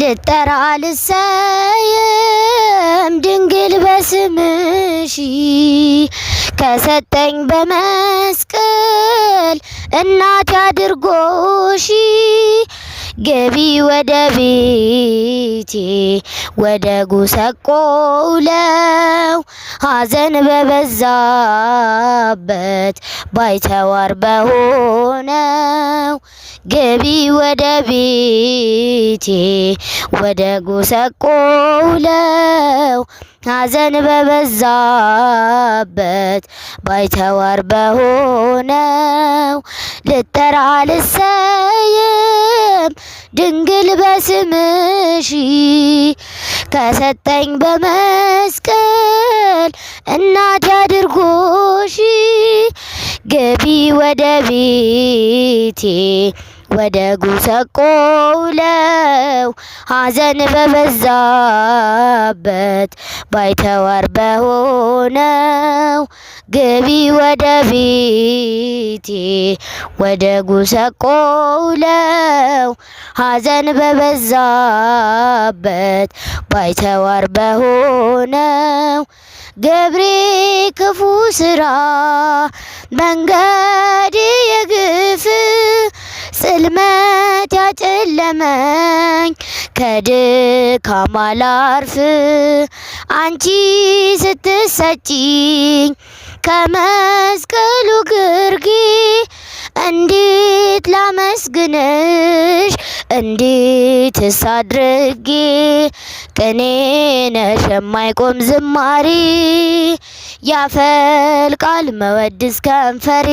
ልጠራ ልሰየም ድንግል በስምሽ ከሰጠኝ በመስቀል እናት አድርጎሽ ገቢ ወደ ቤቴ ወደ ጉሰቆለው ሐዘን በበዛበት ባይተዋር በሆነው ገቢ ወደ ቤቴ ወደ ጉሰቆለው ሐዘን በበዛበት ባይተዋር በሆነው ልጠራ ልሰየም ድንግል በስምሽ ከሰጠኝ በመስቀል እናት አድርጎሽ ገቢ ወደ ቤቴ ወደ ጉሰቆለው ሐዘን በበዛበት ባይተዋር በሆነው ገቢ ወደ ቤቴ ወደ ጉሰቆለው ሐዘን በበዛበት ባይተዋር በሆነው ገብሬ ክፉ ስራ መንገድ የግፍ ጽልመት ያጨለመኝ ከድካም አላርፍ አንቺ ስትሰጪኝ ከመስቀሉ ግርጌ እንዴት ላመስግንሽ እንዴትስ አድርጌ ቅኔ ነሽ የማይቆም ዝማሬ ያፈልቃል መወድስ ከንፈሬ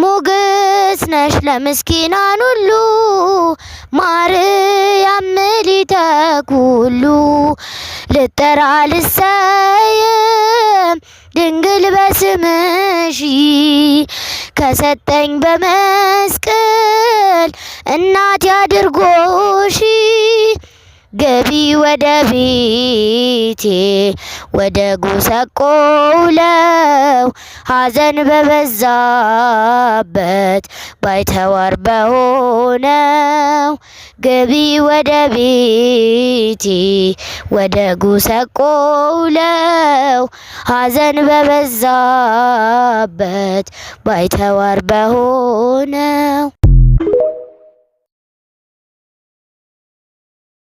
ሞገስ ነሽ ለምስኪናን ሁሉ ማርያም ምልዕተ ኩሉ ልጠራ ልሰየም ድንግል በስምሽ ከሰጠኝ በመስቀል እናት አድርጎሽ ገቢ ወደ ቤቴ ወደ ጉሰቆለው ሐዘን በበዛበት ባይተዋር በሆነው ገቢ ወደ ቤቴ ወደ ጉሰቆለው ሐዘን በበዛበት ባይተዋር በሆነው